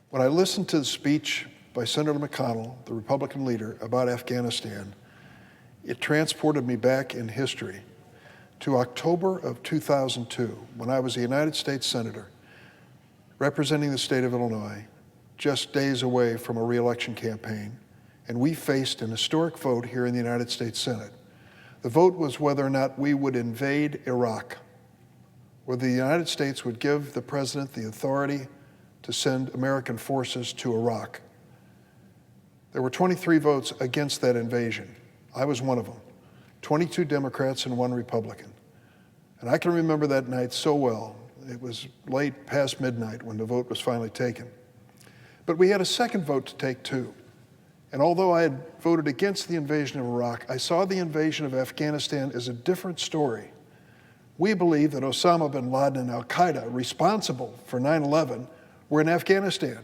When I listened to the speech by Senator McConnell, the Republican leader, about Afghanistan, it transported me back in history to October of 2002, when I was a United States Senator representing the state of Illinois, just days away from a re-election campaign, and we faced an historic vote here in the United States Senate. The vote was whether or not we would invade Iraq, whether the United States would give the president the authority to send American forces to Iraq. There were 23 votes against that invasion. I was one of them. 22 Democrats and 1 Republican. And I can remember that night so well. It was late past midnight when the vote was finally taken. But we had a second vote to take too. And although I had voted against the invasion of Iraq, I saw the invasion of Afghanistan as a different story. We believe that Osama bin Laden and al-Qaeda, responsible for 9/11, were in Afghanistan.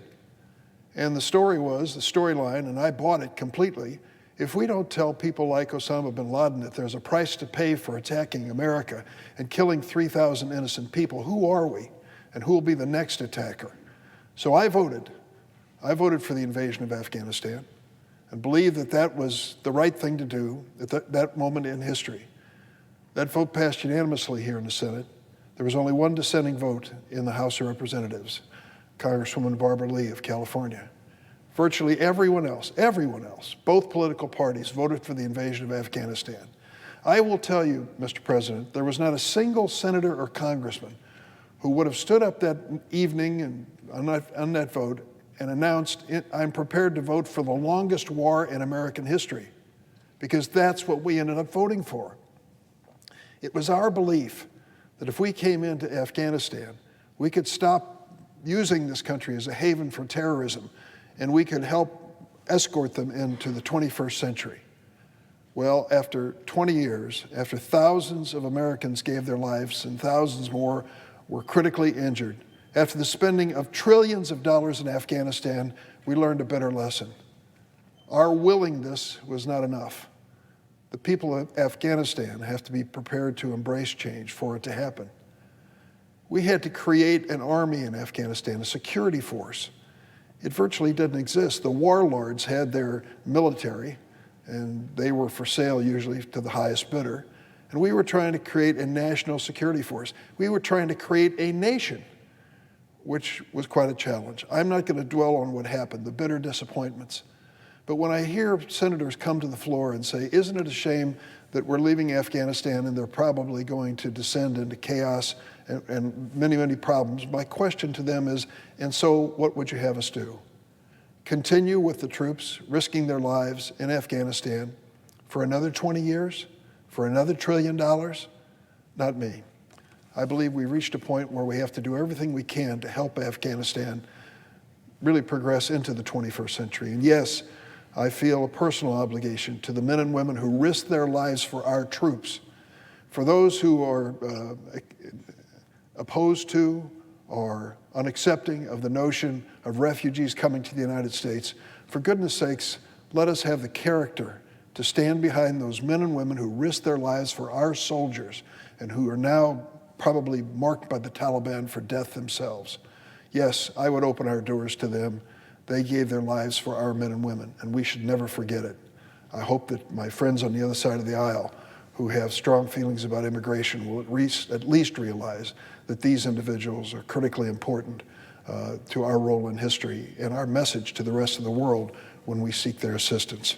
And the story was, the storyline, and I bought it completely, if we don't tell people like Osama bin Laden that there's a price to pay for attacking America and killing 3,000 innocent people, who are we? And who will be the next attacker? So I voted. I voted for the invasion of Afghanistan and believed that that was the right thing to do at that moment in history. That vote passed unanimously here in the Senate. There was only one dissenting vote in the House of Representatives, Congresswoman Barbara Lee of California. Virtually everyone else, both political parties voted for the invasion of Afghanistan. I will tell you, Mr. President, there was not a single senator or congressman who would have stood up that evening and on that vote and announced, I'm prepared to vote for the longest war in American history, because that's what we ended up voting for. It was our belief that if we came into Afghanistan, we could stop using this country as a haven for terrorism, and we could help escort them into the 21st century. Well, after 20 years, after thousands of Americans gave their lives and thousands more were critically injured, after the spending of trillions of dollars in Afghanistan, we learned a bitter lesson. Our willingness was not enough. The people of Afghanistan have to be prepared to embrace change for it to happen. We had to create an army in Afghanistan, a security force. It virtually didn't exist. The warlords had their military, and they were for sale usually to the highest bidder. And we were trying to create a national security force. We were trying to create a nation, which was quite a challenge. I'm not going to dwell on what happened, the bitter disappointments. But when I hear senators come to the floor and say, isn't it a shame that we're leaving Afghanistan and they're probably going to descend into chaos and many, many problems, my question to them is, and so what would you have us do? Continue with the troops risking their lives in Afghanistan for another 20 years? For another $1 trillion? Not me. I believe we reached a point where we have to do everything we can to help Afghanistan really progress into the 21st century. And yes, I feel a personal obligation to the men and women who risk their lives for our troops, for those who are opposed to or unaccepting of the notion of refugees coming to the United States. For goodness sakes, let us have the character to stand behind those men and women who risk their lives for our soldiers and who are now probably marked by the Taliban for death themselves. Yes, I would open our doors to them. They gave their lives for our men and women, and we should never forget it. I hope that my friends on the other side of the aisle who have strong feelings about immigration will at least realize that these individuals are critically important to our role in history and our message to the rest of the world when we seek their assistance.